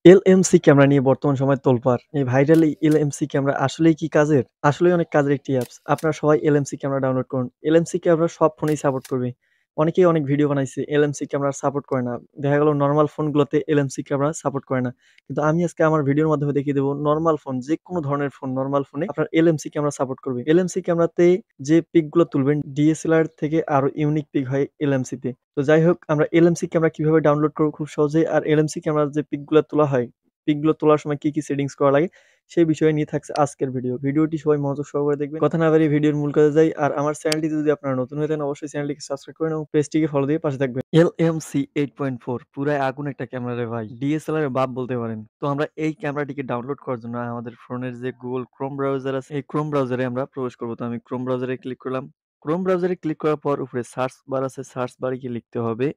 LMC camera নিয়ে বর্তমান সময়ে তোলপাড়। এই ভাইরাল এই এলএমসি ক্যামেরা আসলেই কি কাজের? আসলেই অনেক কাজের একটি অ্যাপস। আপনারা সবাই এলএমসি ক্যামেরা ডাউনলোড করুন। এলএমসি ক্যামেরা সব ফোনেই সাপোর্ট করবে। অনেকেই অনেক ভিডিও বানাইছে এলএমসি ক্যামেরা সাপোর্ট করে না। দেখা গেল নরমাল ফোনগুলোতে এলএমসি ক্যামেরা সাপোর্ট করে না। কিন্তু আমি আজকে আমার ভিডিওর মাধ্যমে দেখিয়ে দেব নরমাল ফোন যেকোনো ধরনের ফোন নরমাল ফোনে আপনার এলএমসি ক্যামেরা সাপোর্ট করবে। এলএমসি ক্যামেরাতে যে পিক গুলো তুলবেন ডিএসএলআর থেকে আরো ইউনিক পিক হয় এলএমসি তে। তো যাই হোক আমরা এলএমসি ক্যামেরা কিভাবে ডাউনলোড করব খুব সহজেই আর এলএমসি ক্যামেরার যে পিক গুলা তোলা হয় পিকগুলো তোলার সময় কি সেটিংস করা লাগে সেই বিষয় নিয়ে থাকছে আজকের ভিডিও। ভিডিওটি সবাই মনোযোগ সহকারে দেখবেন। কথা না বাড়িয়ে ভিডিওর মূল কাজে যাই। আর আমার চ্যানেলটিতে যদি আপনারা নতুন হয়ে থাকেন অবশ্যই চ্যানেলটিকে সাবস্ক্রাইব করেন এবং পেজটিকে ফলো দিয়ে পাশে থাকবেন। LMC 8.4 পুরাই আগুন একটা ক্যামেরা রে ভাই। DSLR এর বাপ বলতে পারেন। তো আমরা এই ক্যামেরাটিকে ডাউনলোড করার জন্য আমাদের ফোনের যে Google Chrome ব্রাউজার আছে এই Chrome ব্রাউজারে আমরা প্রবেশ করব। তো আমি Chrome ব্রাউজারে ক্লিক করলাম। Chrome ব্রাউজারে ক্লিক করার পর উপরে সার্চ বার আছে, সার্চ বারে গিয়ে লিখতে হবে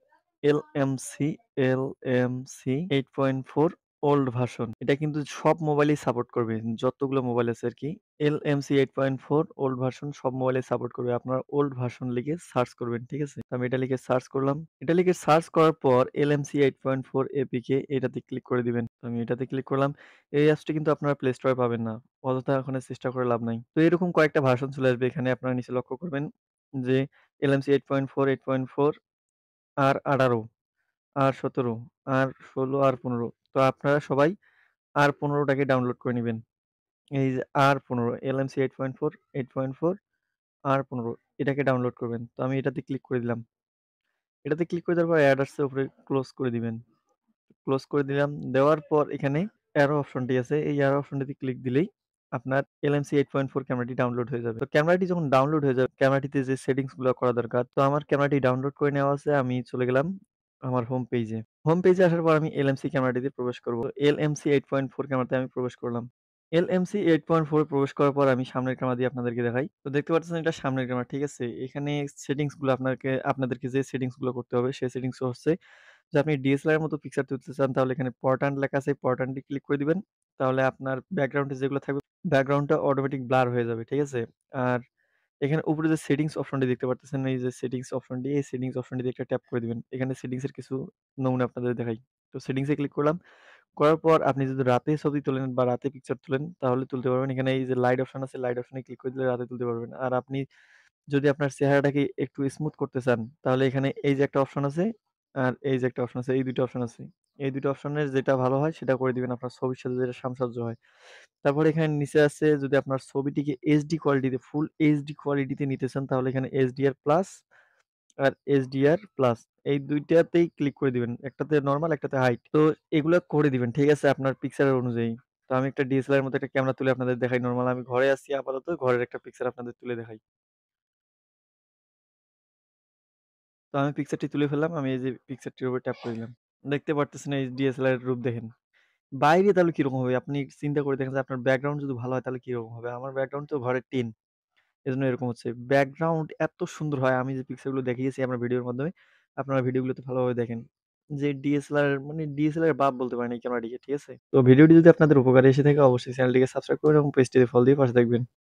LMC LMC 8.4 ওল্ড ভার্সন। এটা কিন্তু সব মোবাইলেই সাপোর্ট করবে। যতগুলো মোবাইল আছে আরকি। LMC 8.4 ওল্ড ভার্সন সব মোবাইলে সাপোর্ট করবে। আপনারা ওল্ড ভার্সন লিখে সার্চ করবেন। ঠিক আছে? তো আমি এটা লিখে সার্চ করলাম। এটা লিখে সার্চ করার পর LMC 8.4 এপিকে এটাতে ক্লিক করে দিবেন। তো আমি এটাতে ক্লিক করলাম। এই অ্যাপসটি কিন্তু আপনারা প্লে স্টোরে পাবেন না। অযথা ওখানে চেষ্টা করে লাভ নাই। তো এরকম কয়েকটা ভার্সন চলে আসবে এখানে আপনারা নিচে লক্ষ্য করবেন যে LMC 8.4, 8.4 আর 18, আর 17, আর 16, আর 15। তো আপনারা সবাই আর15 টাকে ডাউনলোড করে নিবেন। এই যে আর15 LMC 8.4, 8.4 আর15 এটাকে ডাউনলোড করবেন। তো আমি এটাতে ক্লিক করে দিলাম। এটাতে ক্লিক করে দেওয়ার পর অ্যাড আসছে উপরে ক্লোজ করে দিবেন। ক্লোজ করে দিলাম। দেওয়ার পর এখানে অ্যারো অপশনটি আছে। এই অ্যারো অপশনটিতে ক্লিক দিলেই আপনার LMC 8.4 ক্যামেরাটি ডাউনলোড হয়ে যাবে। তো ক্যামেরাটি যখন ডাউনলোড হয়ে যাবে, ক্যামেরাটিতে যে সেটিংস গুলো করা দরকার। তো আমার ক্যামেরাটি ডাউনলোড করে নেওয়া আছে। আমি চলে গেলাম আমার হোম পেইজে। হোম পেইজে আসার পর আমি LMC ক্যামেরাটিতে প্রবেশ করব। LMC 8.4 ক্যামেরাতে আমি প্রবেশ করলাম। LMC 8.4 প্রবেশ করার পর আমি সামনের ক্যামেরা দিয়ে আপনাদেরকে দেখাই। তো দেখতে পাচ্ছেন এটা সামনের ক্যামেরা, ঠিক আছে? এখানে সেটিংস গুলো আপনাদেরকে যে সেটিংস গুলো করতে হবে সেই সেটিংস হচ্ছে যে আপনি ডিএসএলআর এর মতো পিকচার তুলতে চান তাহলে এখানে পর্ট্রেট লেখা আছে, পর্ট্রেটে ক্লিক করে দিবেন। তাহলে আপনার ব্যাকগ্রাউন্ডে যেগুলো থাকবে ব্যাকগ্রাউন্ডটা অটোমেটিক ব্লার হয়ে যাবে, ঠিক আছে? আর এখানে উপরে যে সেটিংস অপশনটি দেখতে পারতেছেন এই যে সেটিংস অপশনটি, এই সেটিংস অপশনটিতে একটা ট্যাপ করে দিবেন। এখানে সেটিংস এর কিছু নমুনা আপনাদের দেখাই। তো সেটিংস এ ক্লিক করলাম। করার পর আপনি যদি রাতে ছবি তোলেন বা রাতে পিকচার তোলেন তাহলে তুলতে পারবেন। এখানে এই যে লাইট অপশন আছে, লাইট অপশনে ক্লিক করে দিলে রাতে তুলতে পারবেন। আর আপনি যদি আপনার চেহারাটাকে একটু স্মুথ করতে চান, তাহলে এখানে এই যে একটা অপশন আছে, আর এই যে একটা অপশন আছে, এই ২ টা অপশন আছে। এই ২ টা অপশনের যেটা ভালো হয় সেটা করে দিবেন আপনার ছবির সাথে যেটা সামঞ্জস্য হয়। তারপরে এখানে নিচে আছে যদি আপনার ছবিটিকে এইচডি কোয়ালিটিতে ফুল এইচডি কোয়ালিটিতে নিতে চান তাহলে এখানে এইচডিআর প্লাস আর এইচডিআর প্লাস এই ২ টাতেই ক্লিক করে দিবেন। একটাতে নরমাল একটাতে হাইট। তো এগুলা করে দিবেন। ঠিক আছে? আপনার পিক্সেলের অনুযায়ী। তো আমি একটা ডিএসএলআর এর মতো একটা ক্যামেরা তুলে আপনাদের দেখাই নরমাল। আমি ঘরে আছি আপাতত ঘরের একটা পিকচার আপনাদের তুলে দেখাই। তো আমি পিকচারটি তুলে ফেললাম। আমি এই যে পিকচারটির উপর ট্যাপ করে দিলাম। দেখতে পারতেছেন এই ডিএসএলআর এর রূপ দেখেন। বাইরে তাহলে কিরকম হবে? আপনি চিন্তা করে দেখেন যে আপনার ব্যাকগ্রাউন্ড যদি ভালো হয় তাহলে কিরকম হবে? আমার ব্যাকগ্রাউন্ড তো ঘরের টিন। এজন্য এরকম হচ্ছে। ব্যাকগ্রাউন্ড এত সুন্দর হয় আমি যে পিক্সেলগুলো দেখিয়েছি আমার ভিডিওর মাধ্যমে, আপনারা ভিডিওগুলোতে ভালোভাবে দেখেন। যে ডিএসএলআর মানে ডিএসএলআর এর বাপ বলতে পারেন এই ক্যামেরাটিকে, ঠিক আছে? তো ভিডিওটি যদি আপনাদের উপকারে এসে থাকে অবশ্যই চ্যানেলটিকে সাবস্ক্রাইব করবেন এবং পেজটিতে ফলো দিয়ে পাশে থাকবেন।